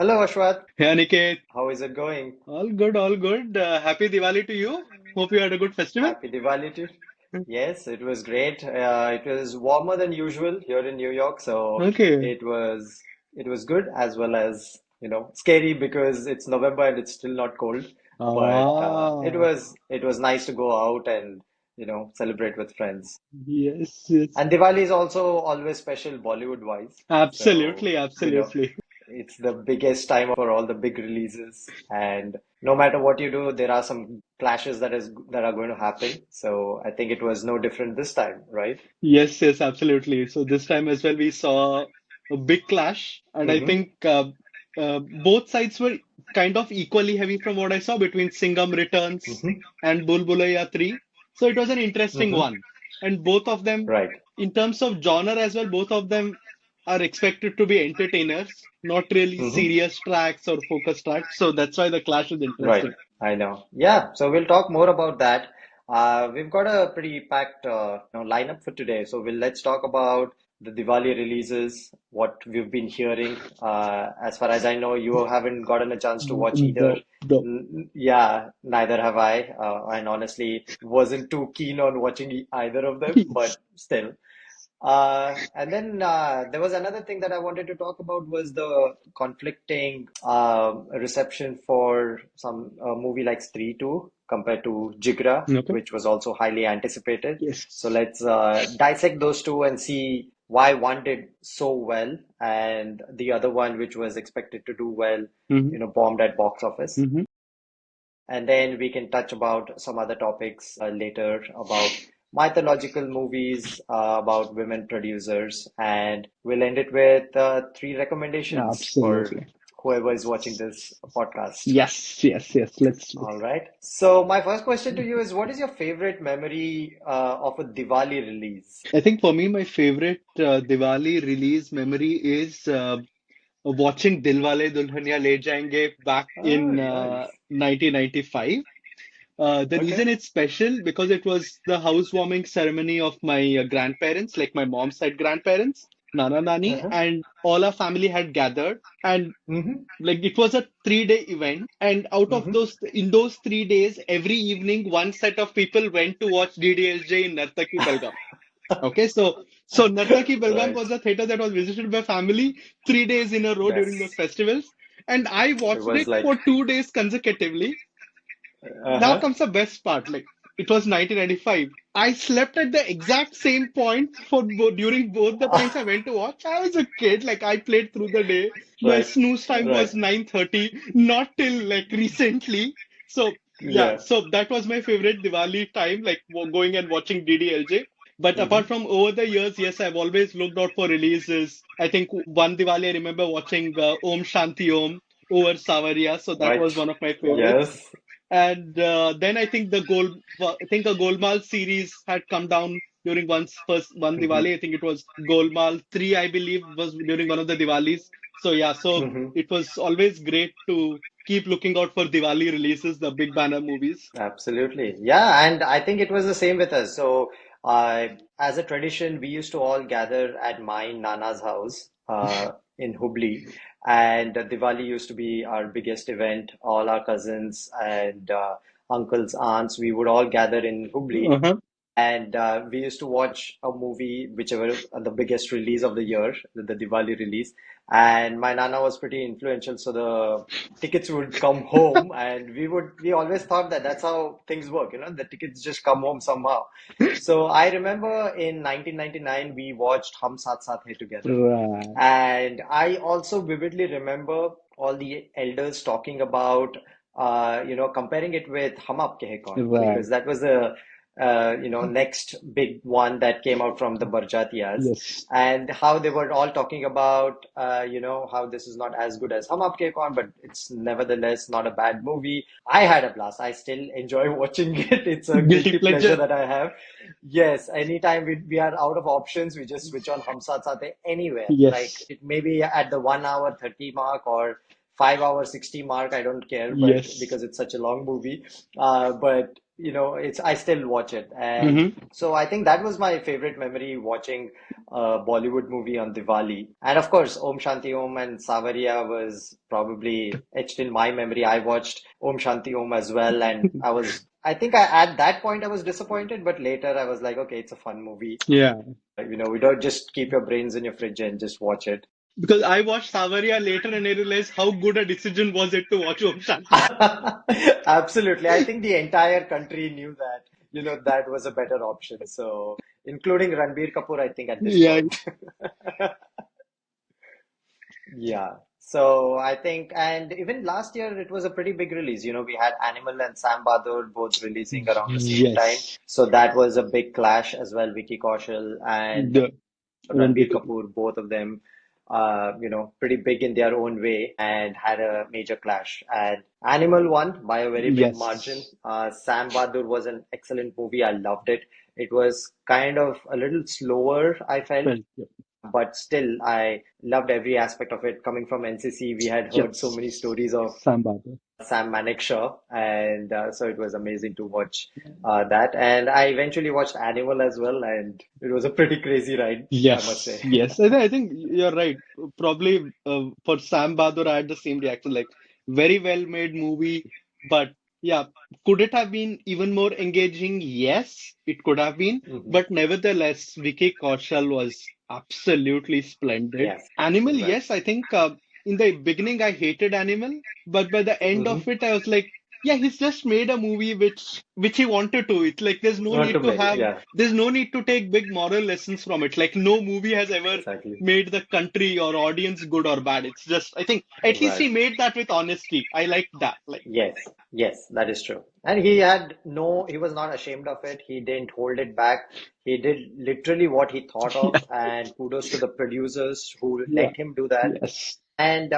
Hello, Ashwat. Hey Aniket, How is it going? all good, all good. Happy Diwali to you. Hope you had a good festival. Happy Diwali to Yes, it was great. It was warmer than usual here in New York, so Okay. it was it was good as well as, scary because it's November and it's still not cold. But Ah, it was nice to go out and, celebrate with friends. yes, yes. And Diwali is also always special Bollywood wise. So, Absolutely, you know, absolutely. it's the biggest time for all the big releases. And no matter what you do, there are some clashes that are going to happen. So I think it was no different this time, right? Yes, yes, absolutely. So this time as well, we saw a big clash, and I Mm-hmm. think both sides were kind of equally heavy from what I saw between Singham Returns Mm-hmm. and Bhool Bhulaiyaa 3. So it was an interesting Mm-hmm. one. And both of them, Right. in terms of genre as well, both of them are expected to be entertainers, not really Mm-hmm. serious tracks or focus tracks. So that's why the clash is Right. interesting. I know. Yeah. So we'll talk more about that. We've got a pretty packed, lineup for today. So let's talk about the Diwali releases, what we've been hearing. As far as I know, you haven't gotten a chance to watch either. No, no. Yeah, neither have I. And honestly, wasn't too keen on watching either of them, but still. And then there was another thing that I wanted to talk about was the conflicting reception for some movie like Stree 2 compared to Jigra, Okay. which was also highly anticipated. So Yes. let's dissect those two and see why one did so well and the other one, which was expected to do well, Hmm. bombed at box office. Hmm. And then we can touch about some other topics later about mythological movies, about women producers, and we'll end it with three recommendations for Absolutely. whoever is watching this podcast. Yes, yes, yes. Let's. All right. So my first question to you is, what is your favorite memory of a Diwali release? I think for me, my favorite Diwali release memory is watching Dilwale Dulhaniya Le Jayenge back Oh, in nice. 1995. The Okay. reason it's special because it was the housewarming ceremony of my grandparents, like my mom's side grandparents, Nana Nani, Uh-huh. and all our family had gathered. And Mm-hmm. like it was a 3 day event, and out of Mm-hmm. those, in those 3 days, every evening, one set of people went to watch DDLJ in Nartaki Belgaum. Okay, so Nartaki Belgaum Right. was a theater that was visited by family 3 days in a row during those Yes. festivals, and I It watched was it like, for 2 days consecutively. Now uh-huh. comes the best part. Like it was 1995. I slept at the exact same point for during both the times I went to watch. I was a kid. Like I played through the day. My Right. snooze time Right. was 9:30, not till like recently. So yeah, Yeah. so that was my favorite Diwali time, like going and watching DDLJ. But apart Mm-hmm. from over the years, yes, I've always looked out for releases. I think one Diwali I remember watching Om Shanti Om over Savaria, so that was Right. one of my favorites. Yes. And then I think I think a Golmaal series had come down during first one Mm-hmm. Diwali. I think it was Golmaal 3, I believe, was during one of the Diwalis. So yeah, so Mm-hmm. it was always great to keep looking out for Diwali releases, the big banner movies. Absolutely. Yeah, and I think it was the same with us. So, as a tradition, we used to all gather at my Nana's house in Hubli, and Diwali used to be our biggest event. All our cousins and uncles, aunts, we would all gather in Hubli, Uh-huh. and we used to watch a movie, whichever the biggest release of the year, the Diwali release. And my nana was pretty influential, so the tickets would come home, and we always thought that that's how things work, the tickets just come home somehow. So I remember in 1999 we watched Hum Saath Saath Hai together, Right. and I also vividly remember all the elders talking about, comparing it with Hum Aapke Hai Kaun, Right. because that was the, next big one that came out from the Barjatiyas, Yes. and how they were all talking about, how this is not as good as Hum Aapke Hai Kaun, but it's nevertheless not a bad movie. I had a blast. I still enjoy watching it. It's a Guilty guilty pleasure pleasure. that I have. Yes, anytime we are out of options, we just switch on Hum Saath Saath Hai anywhere. Like Yes. it may be at the 1 hour 30 mark or 5 hour 60 mark, I don't care, but Yes. because it's such a long movie, but it's I still watch it, and Hmm. so I think that was my favorite memory watching a Bollywood movie on Diwali. And of course, Om Shanti Om and Savaria was probably etched in my memory. I watched Om Shanti Om as well, and I think at that point I was disappointed, but later I was like, okay, it's a fun movie. Yeah. We don't just keep your brains in your fridge and just watch it. Because I watched Savaria later and I realized how good a decision was it to watch Om Shanti. Absolutely. I think the entire country knew that, that was a better option. So, including Ranbir Kapoor, I think at this Yeah. point. Yeah. So I think, and even last year it was a pretty big release. We had Animal and Sam Bahadur both releasing around the same time. Yes. So that was a big clash as well. Vicky Kaushal and The Ranbir Ranbir Kapoor. Kapoor, both of them, pretty big in their own way and had a major clash. And Animal won by a very big margin. Yes. Sam Bahadur was an excellent movie. I loved it. It was kind of a little slower, I felt, Well, yeah. but still, I loved every aspect of it. Coming from NCC, we had heard so Yes. many stories of Sam Bahadur. Sam Manekshaw, and so it was amazing to watch that. And I eventually watched Animal as well, and it was a pretty crazy ride, I must Yes, say. yes. I think you're right. Probably for Sam Bahadur, I had the same reaction. Like, very well made movie, but yeah, could it have been even more engaging? Yes, it could have been. Hmm. But nevertheless, Vicky Kaushal was absolutely splendid. Yes, Animal, right. yes, I think in the beginning I hated Animal, but by the end Hmm. of it, I was like, yeah, he's just made a movie which he wanted to. It's like Not to make, yeah, there's no need to take big moral lessons from it. Like no movie has ever exactly. made the country or audience good or bad. It's just, I think at least Right. he made that with honesty. I like that. Like, Yes, yes, that is true. And he was not ashamed of it. He didn't hold it back. He did literally what he thought of, yeah, and kudos to the producers who yeah, let him do that. yes, And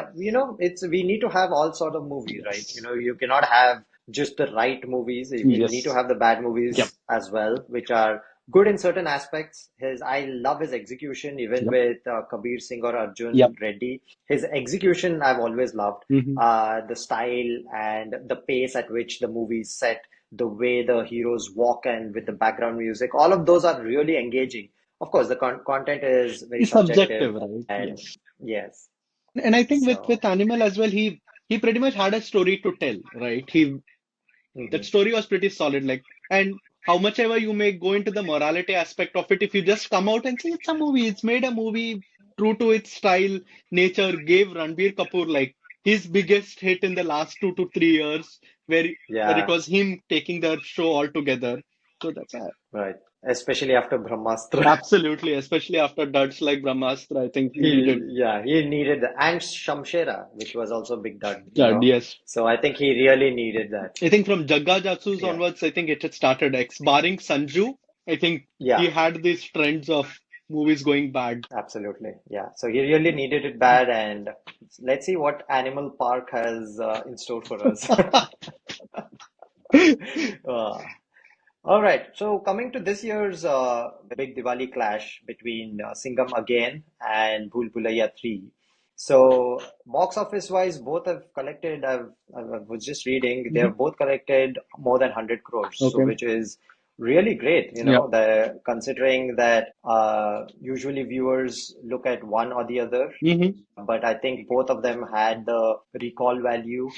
it's we need to have all sort of movies, right? yes, You cannot have just the right movies. You need to yes, have the bad yep, movies as well, which are good in certain aspects. I love his execution, even yep, with Kabir Singh or yep. Arjun Reddy. His execution I've always loved. Hmm. The style and the pace at which the movie is set, the way the heroes walk, and with the background music, all of those are really engaging. Of course, the content is very It's subjective, subjective, right? and Yes. yes. And I think with So, Animal as well, he pretty much had a story to tell, right? That mhm. story was pretty solid. Like, and how much ever you may go into the morality aspect of it, if you just come out and say it's a movie, it's made a movie true to its style, nature, gave Ranbir Kapoor like his biggest hit in the last 2 to 3 years, where it Yeah, was him taking the show altogether. So that's right. Especially after Brahmastra. absolutely, especially after duds like Brahmastra, I think he needed He needed the, and Shamshera, which was also a big dud. dud. Yes. So I think he really needed that. I think from Jagga Jatsus Yeah, onwards, I think it had started X. Barring Sanju, I think he yeah, had these trends of movies going bad. absolutely. Yeah. So he really needed it bad, and let's see what Animal Park has in store for us. Uh, all right. So coming to this year's big Diwali clash between Singham Again and Bhool Bhulaiyaa 3. So box office wise, both have collected, I was just reading, they Mhm. have both collected more than 100 crores. So Okay. which is really great, Yeah. considering that usually viewers look at one or the other. Hmm. But I think both of them had the recall value,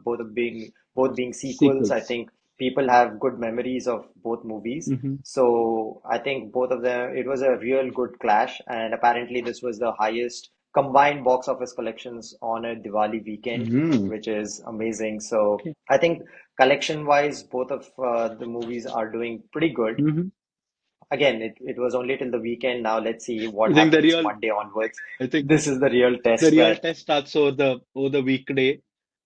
both being sequels. I Sequels. think people have good memories of both movies. Hmm. So I think both of them, it was a real good clash. And apparently this was the highest combined box office collections on a Diwali weekend, Hmm. which is amazing. So Okay. I think collection wise, both of the movies are doing pretty good. Hmm. Again, it was only till the weekend. Now let's see what I think happens Monday onwards. I think This is the real the test real that, test starts over the weekday,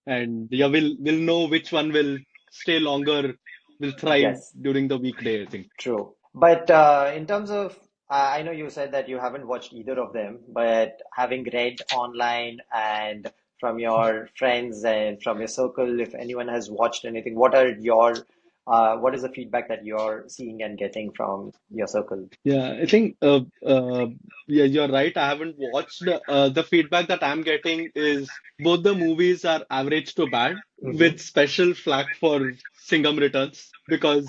and yeah, we'll know which one will stay longer, will thrive yes, during the weekday. I think. true. But in terms of, I know you said that you haven't watched either of them, but having read online and from your friends and from your circle, if anyone has watched anything, what are your What is the feedback that you're seeing and getting from your circle? Yeah, I think yeah, you're right. I haven't watched. The feedback that I'm getting is both the movies are average to bad, with Hmm. special flack for Singham Returns, because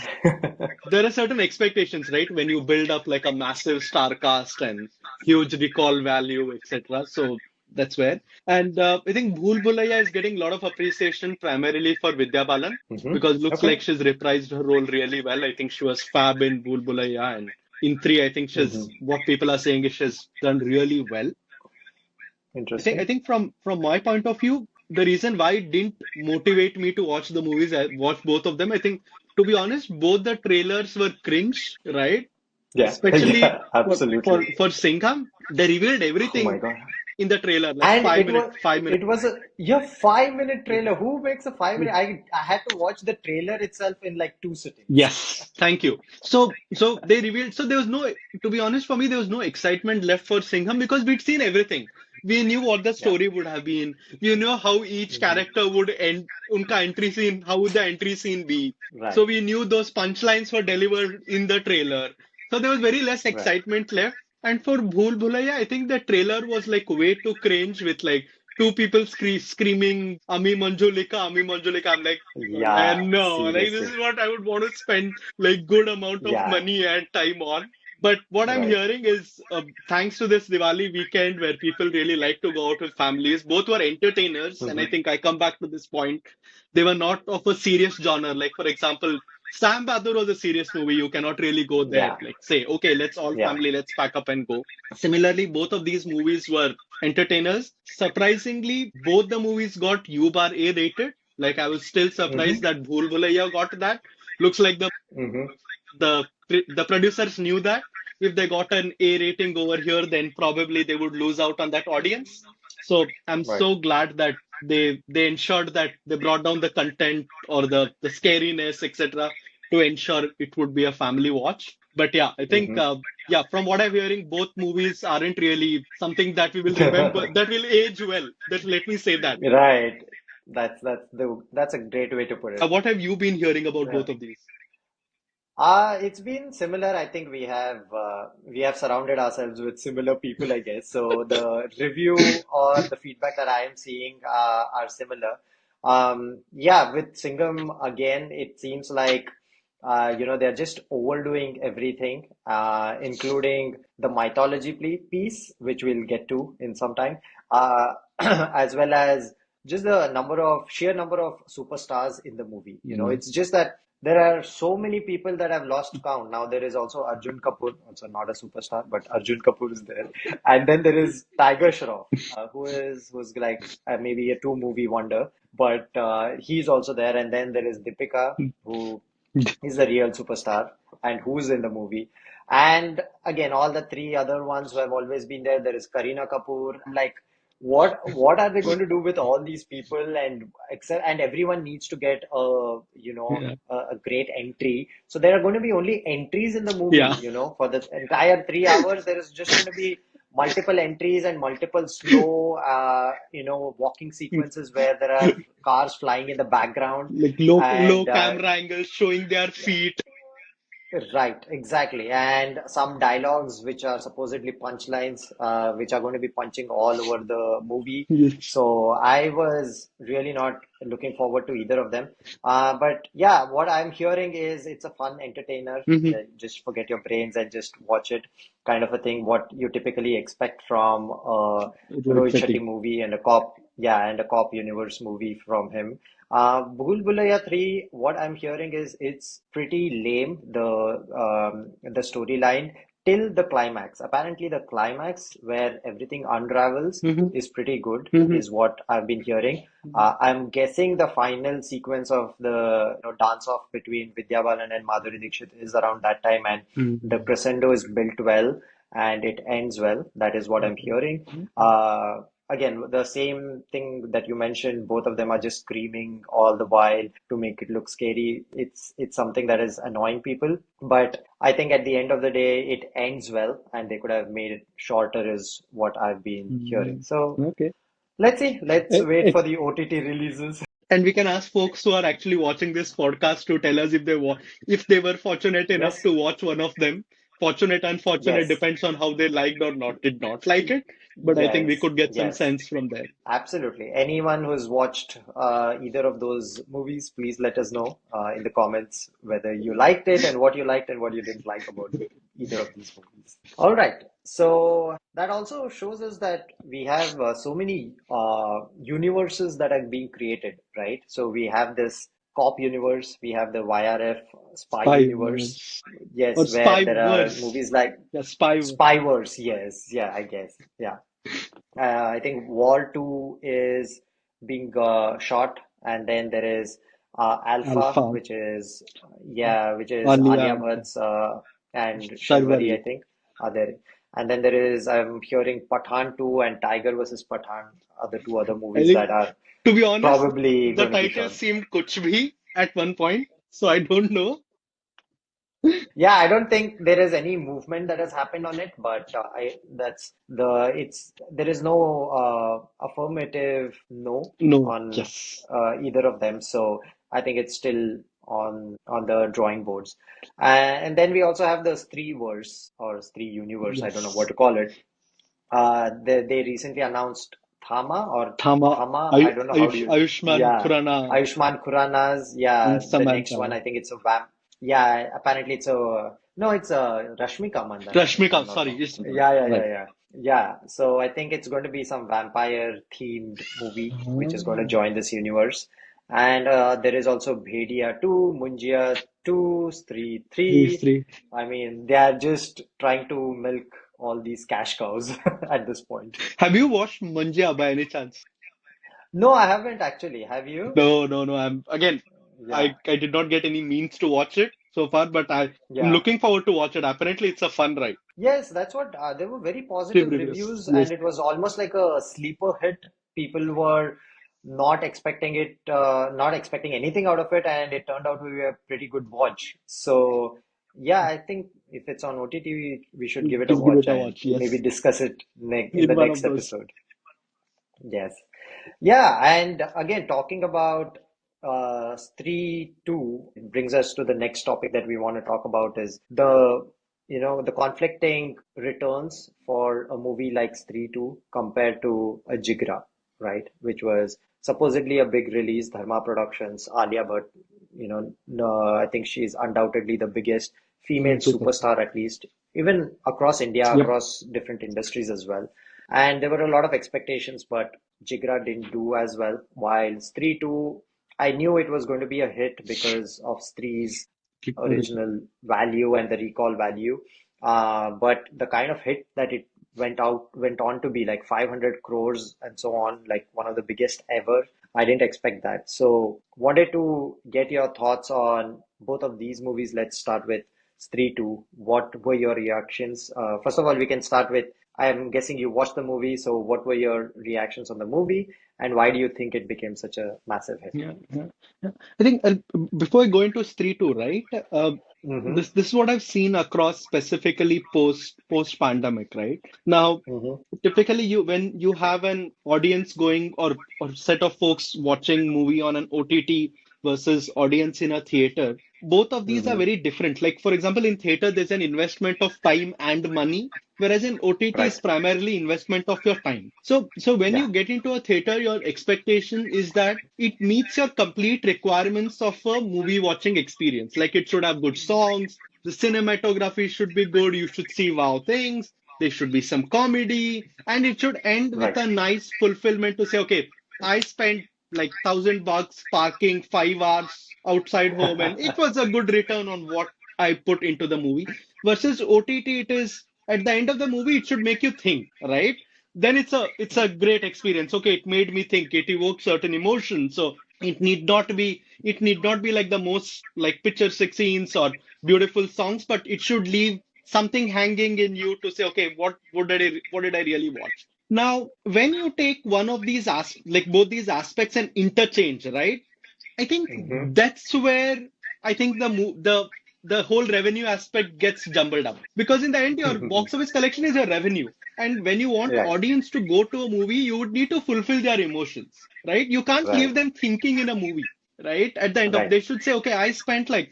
there are certain expectations, right? When you build up like a massive star cast and huge recall value, etc. So that's where. And I think Bhool Bhulaiyaa is getting a lot of appreciation primarily for Vidya Balan, Hmm. because looks like Okay. she's reprised her role really well. I think she was fab in Bhool Bhulaiyaa, and in three, I think she's Hmm. what people are saying is she's done really well. I Interesting. think from my point of view, the reason why it didn't motivate me to watch the movies, I watched both of them. I think, to be honest, both the trailers were cringe, right? Yeah. Especially Yeah. Absolutely. for Singham, they revealed Oh my everything God. in the trailer, like And 5 minute, 5 minutes. it was a yeah 5 minute trailer. Who makes a 5 minute? I had to watch the trailer itself in like two sittings. Yes, thank you. So they revealed. So there was no, to be honest, for me, there was no excitement left for Singham because we'd seen everything. We knew what the Yeah. story would have been. We knew how each Hmm. character would end, unka entry scene, how would the entry scene be. So Right. we knew those punchlines were delivered in the trailer. So there was very less Right. excitement left. And for Bhool Bhulaiyaa, I think the trailer was like way too cringe with like two people screaming Ami Manjulika. I'm like, Yeah. man, no, like this Seriously. is what I would want to spend like good amount of Yeah. money and time on. But what I'm Right. hearing is, thanks to this Diwali weekend where people really like to go out with families, both were entertainers, and I Hmm. think I come back to this point. They were not of a serious genre. Like for example, Sam Bahadur was a serious movie. You cannot really go there. Yeah. Like say, okay, let's all Yeah. family, let's pack up and go. Similarly, both of these movies were entertainers. Surprisingly, both the movies got U bar A rated. Like I was still surprised Hmm. that Bhool Bhulaiyaa got that. Looks like Hmm. the producers knew that if they got an A rating over here, then probably they would lose out on that audience. So I'm Right. so glad that they ensured that they brought down the content or the scariness, etc., to ensure it would be a family watch. But yeah, I think Hmm. yeah, from what I'm hearing, both movies aren't really something that we will remember that will age well. That let me say that. Right. That's a great way to put it. What have you been hearing about Yeah. both of these? It's been similar. I think we have surrounded ourselves with similar people, I guess. So the review or the feedback that I am seeing are similar. Yeah, with Singham again, it seems like they're just overdoing everything, including the mythology piece, which we'll get to in some time, as well as just the sheer number of superstars in the movie. Mm. It's just that there are so many people that have lost count. Now there is also Arjun Kapoor, also not a superstar, but Arjun Kapoor is there, and then there is Tiger Shroff, who's like maybe a two-movie wonder, but he's also there, and then there is Deepika, who is the real superstar and who's in the movie. And again, all the three other ones who have always been there. There is Kareena Kapoor. I'm like, what are they going to do with all these people? And except and everyone needs to get Yeah. a great entry. So there are going to be only entries in the movie. Yeah. For the entire 3 hours, there is just going to be multiple entries and multiple slow walking sequences where there are cars flying in the background Like low and camera angles showing their feet. right, exactly. And some dialogues which are supposedly punchlines, which are going to be punching all over the movie. Yes. So I was really not looking forward to either of them. But yeah, what I'm hearing is it's a fun entertainer. Hmm. Just forget your brains and just watch it, kind of a thing. What you typically expect from a Rohit Rohit Shetty Shetty. movie and a cop universe movie from him. Bhool Bhulaiyaa 3, what I'm hearing is it's pretty lame, the storyline till the climax. Apparently, the climax where everything unravels Hmm. is pretty good, Hmm. is what I've been hearing. I'm guessing the final sequence of the dance off between Vidya Balan and Madhuri Dixit is around that time, and the Hmm. crescendo is built well and it ends well. That is what I'm Okay. hearing. Uh, Again, the same thing that you mentioned, both of them are just screaming all the while to make it look scary. It's something that is annoying people, but I think at the end of the day, it ends well, and they could have made it shorter, is what I've been hearing. Mm. So Okay. let's see. Let's I, wait I, for the OTT releases. And we can ask folks who are actually watching this podcast to tell us if if they were fortunate enough Yes, to watch one of them. Fortunate, unfortunate yes, depends on how they liked or not did not like it. But I think we yes, could get some yes. sense from there. Absolutely. Anyone who's watched either of those movies, please let us know in the comments whether you liked it and what you liked and what you didn't like about either of these movies. All right. So that also shows us that we have so many universes that are being created, right? So we have this cop universe, we have the YRF spy universe. Spyverse or Yes, where there are Spyverse. movies like Yeah, Spyverse. Spyverse. Yes, yeah, I guess. Yeah. I think War 2 is being shot, and then there is Alpha, Alpha. which is Alia Alia Bhatt's and Sharwari, I Sharwari. think, are there. And then there is, I'm hearing Pathan 2 and Tiger versus Pathan are the two other I movies think, that are to be honest, probably the going to be title shown. seemed Kuch Bhi at one point, so I don't know. Yeah, I don't think there is any movement that has happened on it, but there is no affirmative no No, on yes, either of them, so I think it's still on the drawing boards. And then we also have the Stree verse or Stree universe, I don't know what yes. to call it. They recently announced Thama or Thama, Thama, I don't know how do you, Ayushman yeah, Khurrana Ayushmann Khurrana's, and yeah, the next one, Samantha. I think it's a vamp. Yeah, apparently it's a, no, it's a Rashmika Mandanna, if I'm Rashmika, not sorry, wrong. yes, Yeah, yeah, yeah, right. yeah. Yeah, so I think it's going to be some vampire themed movie which is going to Ah, join this universe. And there is also Bhedia 2, Munjia 2, Stree these 3. three. I mean, they are just trying to milk all these cash cows at this point. Have you watched Manjia by any chance? No, I haven't actually. Have you? No, no, no. I'm again. Yeah, I did not get any means to watch it so far, but I'm yeah. looking forward to watch it. Apparently, it's a fun ride. Yes, that's what there were very Review positive reviews. reviews, Yes. and it was almost like a sleeper hit. People were not expecting anything out of it, and it turned out to be a pretty good watch. So, yeah, I think if it's on OTT, we should give it a Give watch it a and watch. maybe Yes, discuss it ne in in the one next of those. episode. Yes. Yeah, and again, talking about Stree 2 brings us to the next topic that we want to talk about is the conflicting returns for a movie like Stree 2 compared to a Jigra, right? Which was supposedly a big release, Dharma Productions, Alia Bhatt, no, I think she's undoubtedly the biggest female Superstar. superstar, at least, even across India, Yep. across different industries as well. And there were a lot of expectations, but Jigra didn't do as well. While Stree 2, I knew it was going to be a hit because of Stree's Original. original value and the recall value. But the kind of hit that it went on to be like 500 crores and so on, like one of the biggest ever. I didn't expect that. So, wanted to get your thoughts on both of these movies. Let's start with Stree 2. What were your reactions? First of all, we can start with I'm guessing you watched the movie, so what were your reactions on the movie, and why do you think it became such a massive hit? Yeah, yeah, yeah. I think before I go into Stree 2, right? Mm-hmm. This is what I've seen across specifically post pandemic, right? Now, Mm-hmm. typically when you have an audience going or set of folks watching movie on an OTT versus audience in a theater, both of these are Mm-hmm. very different. Like for example, in theater, there's an investment of time and money, whereas in OTT is Right. primarily investment of your time. So when Yeah. you get into a theater, your expectation is that it meets your complete requirements of a movie watching experience. Like it should have good songs, the cinematography should be good, you should see wow things, there should be some comedy, and it should end with Right. a nice fulfillment to say, okay, I spent like $1,000 parking 5 hours outside home, and it was a good return on what I put into the movie. Versus OTT, it is at the end of the movie, it should make you think, right? Then it's a great experience. Okay, it made me think. It evokes certain emotions. So it need not be like the most like picture six scenes or beautiful songs, but it should leave something hanging in you to say, okay, what did I really watch? Now, when you take one of these like both these aspects and interchange, right? I think Mm-hmm. that's where I think the the whole revenue aspect gets jumbled up. Because in the end, your box office collection is your revenue. And when you want Right, audience to go to a movie, you would need to fulfill their emotions, right? You can't right, leave them thinking in a movie, right? At the end of, right. they should say, okay, I spent like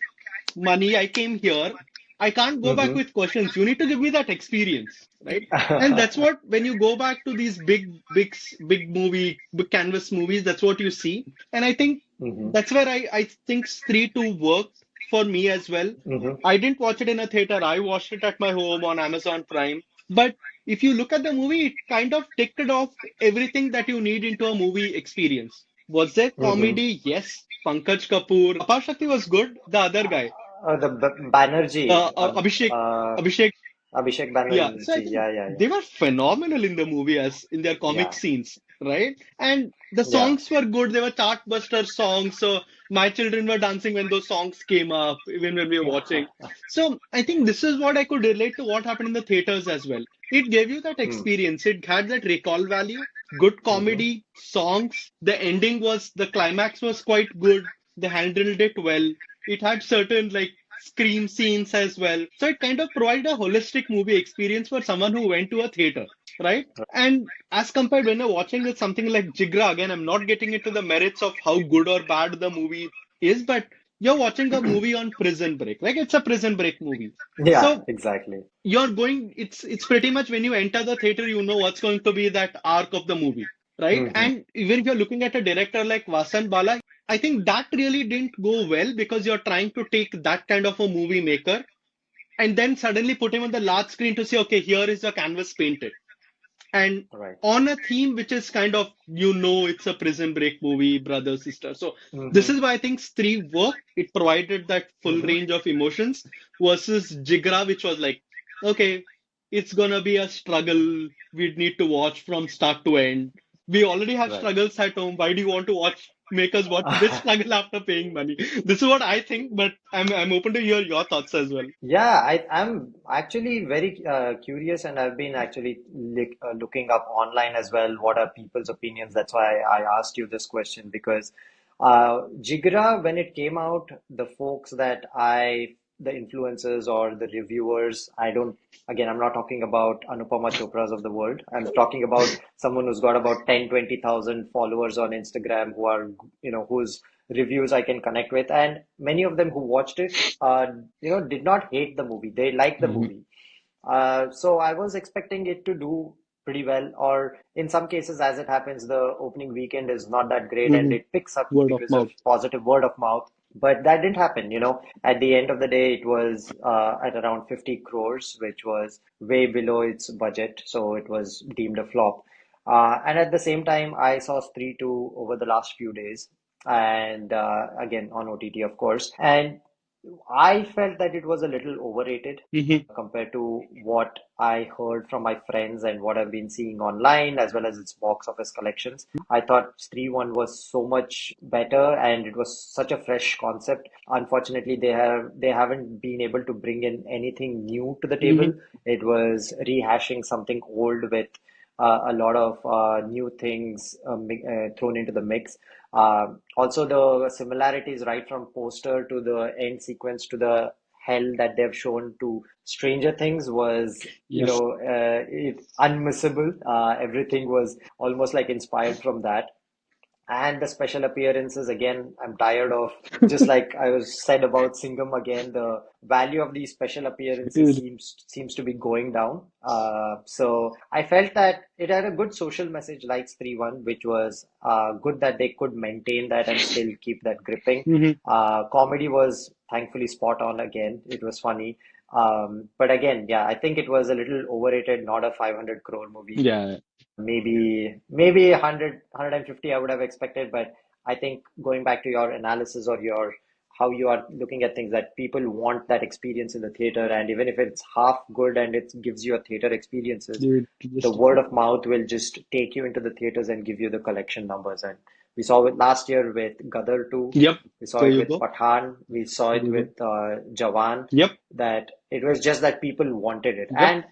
money, I came here. I can't go back Mm-hmm. with questions. You need to give me that experience, right? And that's what, when you go back to these big movie, big canvas movies, that's what you see. And I think Mm-hmm. that's where I think Stree 2 worked for me as well. Mm-hmm. I didn't watch it in a theater. I watched it at my home on Amazon Prime. But if you look at the movie, it kind of ticked off everything that you need into a movie experience. Was there Mm-hmm. comedy? Yes. Pankaj Kapoor. Apashakti was good. The other guy, Banerjee, Abhishek, Abhishek. Abhishek Yeah, so I Banerjee. think Yeah, yeah, they were phenomenal in the movie as in their comic yeah, scenes, right? And the yeah, songs were good. They were chartbuster songs. So my children were dancing when those songs came up, even when we were watching. yeah. So I think this is what I could relate to what happened in the theaters as well. It gave you that Hmm. experience. It had that recall value, good Mm-hmm. comedy, songs. The ending was, the climax was quite good. They handled it well. It had certain like scream scenes as well. So it kind of provided a holistic movie experience for someone who went to a theater, right? And as compared when you're watching with something like Jigra, again, I'm not getting into the merits of how good or bad the movie is, but you're watching a movie on Prison Break. Like it's a Prison Break movie. Yeah, So exactly. you're going, it's pretty much when you enter the theater, you know what's going to be that arc of the movie, right? Mm-hmm. And even if you're looking at a director like Vasan Bala, I think that really didn't go well because you're trying to take that kind of a movie maker and then suddenly put him on the large screen to say, okay, here is the canvas painted. And Right. on a theme which is kind of, it's a prison break movie, brother, sister. So this Mm-hmm. is why I think Stree worked. It provided that full Mm-hmm. range of emotions versus Jigra, which was like, okay, it's gonna be a struggle. We'd need to watch from start to end. We already have Right. struggles at home. Why do you want to make us watch this struggle after paying money? This is what I think, but I'm open to hear your thoughts as well. Yeah, I'm actually very curious, and I've been actually looking up online as well. What are people's opinions? That's why I asked you this question because Jigra, when it came out, the folks that the influencers or the reviewers, again, I'm not talking about Anupama Chopras of the world. I'm talking about someone who's got about 10, 20,000 followers on Instagram who are, whose reviews I can connect with. And many of them who watched it, did not hate the movie. They liked the Mhm. movie. So I was expecting it to do pretty well, or in some cases, as it happens, the opening weekend is not that great and Mhm. it picks up Word of because of mouth. positive word of mouth. But that didn't happen, At the end of the day, it was at around 50 crores, which was way below its budget. So it was deemed a flop. And at the same time, I saw Stree 2 over the last few days, and again on OTT, of course. And I felt that it was a little overrated Mhm. compared to what I heard from my friends and what I've been seeing online, as well as its box office collections. I thought Stree 1 was so much better and it was such a fresh concept. Unfortunately, they haven't been able to bring in anything new to the table. Mhm. It was rehashing something old with a lot of new things thrown into the mix. Also, the similarities right from poster to the end sequence to the hell that they've shown to Stranger Things was, Yes. unmissable. Everything was almost like inspired from that. And the special appearances, again, I'm tired of, just like I was said about Singham again, the value of these special appearances Dude. seems to be going down. So I felt that it had a good social message like 3-1, which was good that they could maintain that and still keep that gripping. Mhm. Comedy was thankfully spot on again. It was funny. But again, yeah, I think it was a little overrated, not a 500 crore movie. Yeah. Maybe 100, I would have expected, but I think going back to your analysis or your how you are looking at things, that people want that experience in the theater, and even if it's half good and it gives you a theater experiences, Dude, the just word of mouth will just take you into the theaters and give you the collection numbers. And we saw it last year with Gadar 2, yep. we saw There it you with go. Pathan, we saw There it you with go. Jawan, Yep. that it was just that people wanted it. Yep.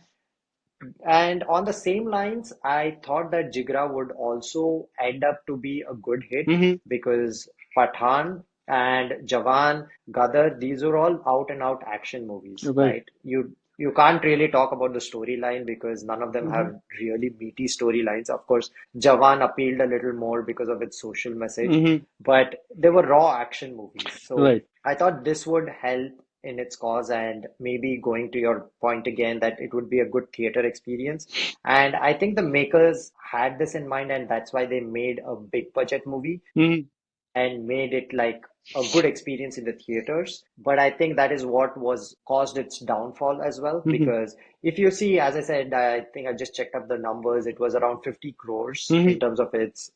And on the same lines, I thought that Jigra would also end up to be a good hit Mhm. because Pathan and Jawan, Gadar, these are all out and out action movies, Right. right? You can't really talk about the storyline because none of them Mm-hmm. have really meaty storylines. Of course, Jawan appealed a little more because of its social message, Mm-hmm. but they were raw action movies. So Right. I thought this would help in its cause, and maybe going to your point again, that it would be a good theater experience. And I think the makers had this in mind, and that's why they made a big budget movie Mm-hmm. and made it like a good experience in the theaters. But I think that is what was caused its downfall as well. Mm-hmm. Because if you see, as I said, I think I just checked up the numbers, it was around 50 crores Mm-hmm. in terms of its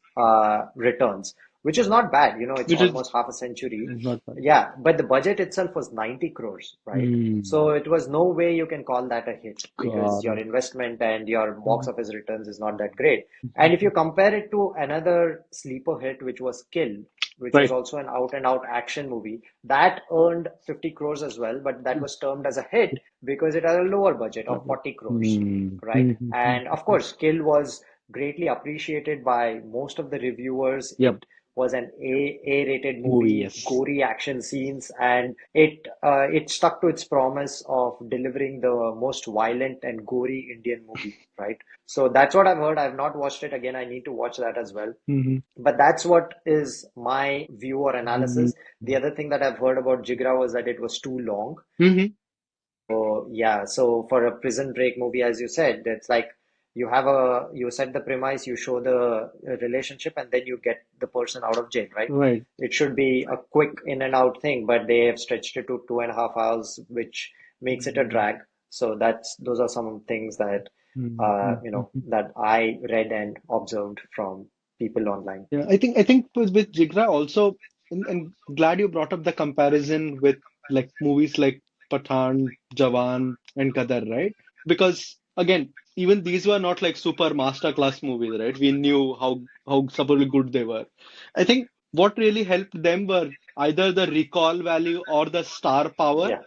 returns, which is not bad. You know, it's Which is almost half a century. not bad. Yeah, but the budget itself was 90 crores, right? So Mm. it was no way you can call that a hit because Got your it. investment and your box Mhm. office returns is not that great. And if you compare it to another sleeper hit, which was Kill, which was Right. also an out and out action movie, that earned 50 crores as well, but that was termed as a hit because it had a lower budget of 40 crores, Mm. right? And of Mm-hmm. course, Kill was greatly appreciated by most of the reviewers. Yep. It was an A-rated Movie, movie, yes. gory action scenes, and it stuck to its promise of delivering the most violent and gory Indian movie, right? So that's what I've heard. I've not watched it again. I need to watch that as well. Mm-hmm. But that's what is my view or analysis. The Mm-hmm. other thing that I've heard about Jigra was that it was too long. Mm-hmm. So yeah, so for a prison break movie, as you said, it's like you set the premise, you show the relationship, and then you get the person out of jail, right? Right. It should be a quick in and out thing, but they have stretched it to 2.5 hours, which makes it a Mm-hmm. drag. So those are some things that Mm-hmm. that I read and observed from people online. Yeah, I think with Jigra also, and glad you brought up the comparison with like movies like Pathan, Jawan, and Qadar, right? Because again, even these were not like super masterclass movies, right? We knew how super good they were. I think what really helped them were either the recall value or the star power, Yeah.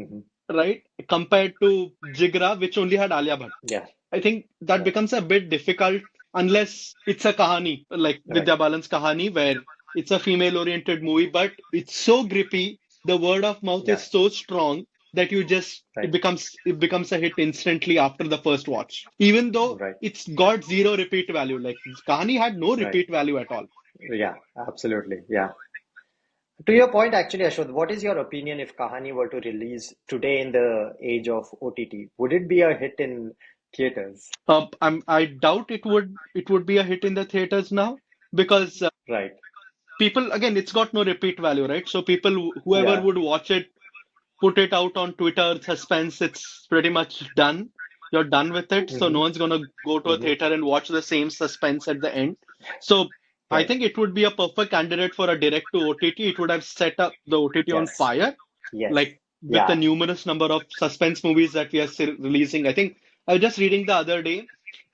Hmm. right? Compared to Jigra, which only had Alia Bhatt. Yeah. I think that Yeah. becomes a bit difficult unless it's a kahani, like Right. Vidya Balan's kahani, where it's a female-oriented movie, but it's so grippy. The word of mouth Yeah. is so strong that you just Right. it becomes a hit instantly after the first watch. Even though Right. it's got zero repeat value, like kahani had no Right. repeat value at all. Yeah. Absolutely. Yeah. To your point, actually, Ashwat, what is your opinion if Kahani were to release today in the age of OTT? Would it be a hit in theaters? I doubt it would be a hit in the theaters now because Right. people again it's got no repeat value, right? So people whoever Yeah. would watch it put it out on Twitter, suspense, it's pretty much done. You're done with it. So no Mm-hmm. one's gonna go to a Mm-hmm. theater and watch the same suspense at the end. So I Right. think it would be a perfect candidate for a direct to OTT. It would have set up the OTT on Yes. fire, Yes. like with the Yeah. numerous number of suspense movies that we are releasing. I think I was just reading the other day,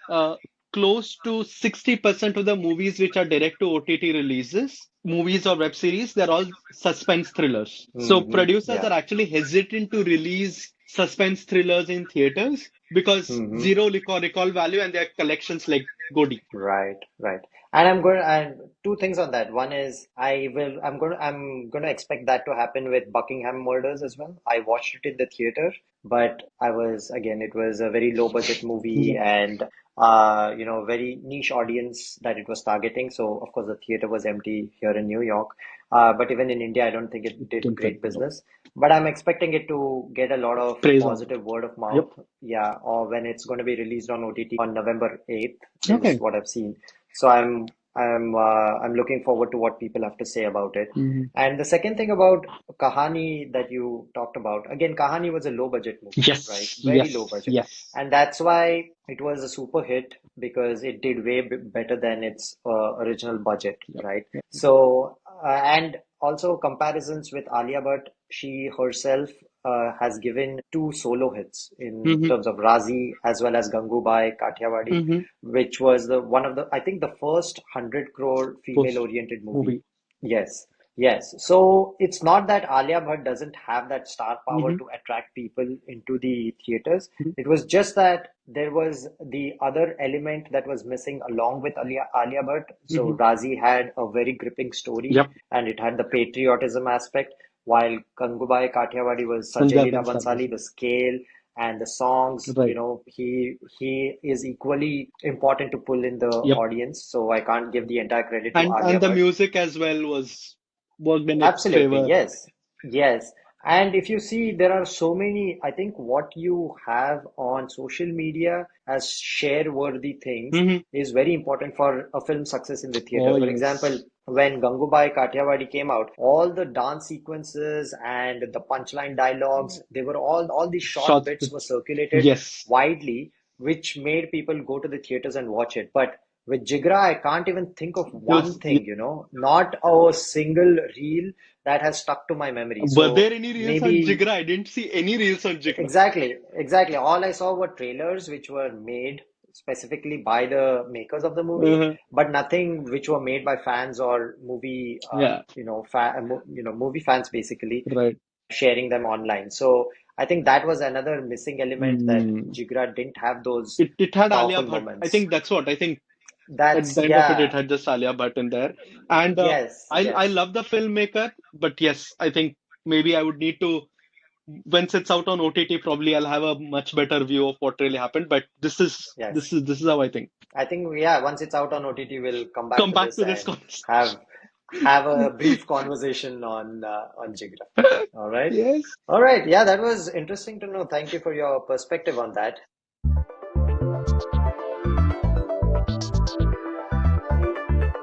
uh, close to 60% of the movies which are direct to OTT releases, movies or web series, they're all suspense thrillers. So Mm-hmm. producers Yeah. are actually hesitant to release suspense thrillers in theaters because Mm-hmm. zero recall value and their collections like goody. Right, right. And and two things on that. One is I'm going to expect that to happen with Buckingham Murders as well. I watched it in the theater, but again, it was a very low budget movie Yeah, and very niche audience that it was targeting. So of course the theater was empty here in New York. But even in India, I don't think it it did didn't great no. business. But I'm expecting it to get a lot of Praise on it. positive word of Yep. mouth. Yeah, or when it's going to be released on OTT on November 8th is Okay. what I've seen. So I'm looking forward to what people have to say about it. Mhm. And the second thing about Kahani that you talked about, again, Kahani was a low budget movie, right? Yes, Very low yes, budget. yes. And that's why it was a super hit because it did way better than its original budget, Yep. right? Yep. So, and also comparisons with Alia Bhatt, she herself has given two solo hits in Hmm. terms of Razi as well as Gangubai Kathiawadi, Hmm. which was the one of the I think the first 100 crore female Post oriented movie. movie. Yes. Yes, so it's not that Alia Bhatt doesn't have that star power Hmm. to attract people into the theaters. It was just that there was the other element that was missing along with Alia Bhatt. So Hmm. Razi had a very gripping story Yep. and it had the patriotism aspect, while Gangubai Kathiawadi was Sanjay Punjab Leela and Sarvaj. Bhansali, the scale and the songs, Right. he is equally important to pull in the Yep. audience. So I can't give the entire credit to And Alia the Bhatt. music as well was worked in its Absolutely, favor. yes. Yes. And if you see, there are so many, I think what you have on social media as share-worthy things Hmm. is very important for a film success in the theater. Oh, For example, yes. when Gangubai Kathiawadi came out, all the dance sequences and the punchline dialogues, they were all these short Short bits were bits. circulated Yes. widely, which made people go to the theaters and watch it. But with Jigra, I can't even think of one Yes. thing, not a single reel that has stuck to my memory. Were So there any reels on maybe Jigra? I didn't see any reels on Jigra. exactly. All I saw were trailers which were made specifically by the makers of the movie, Uh-huh. but nothing which were made by fans or movie, Yeah. movie fans basically Right. sharing them online. So I think that was another missing element that Mm. Jigra didn't have those It had Alia powerful Bhatt. I moments. think that's what I think. At That's the end of it, it yeah, had just Alia Bhatt in there. And yes, I yes, love the filmmaker, but yes, I think maybe I would need to once it's out on OTT, probably I'll have a much better view of what really happened. But this is this yes. is this is how I think. I think yeah, once it's out on OTT, we'll come back Come to back this to this and conversation. have a brief conversation on Jigra. All right. Yes. All right. Yeah, that was interesting to know. Thank you for your perspective on that.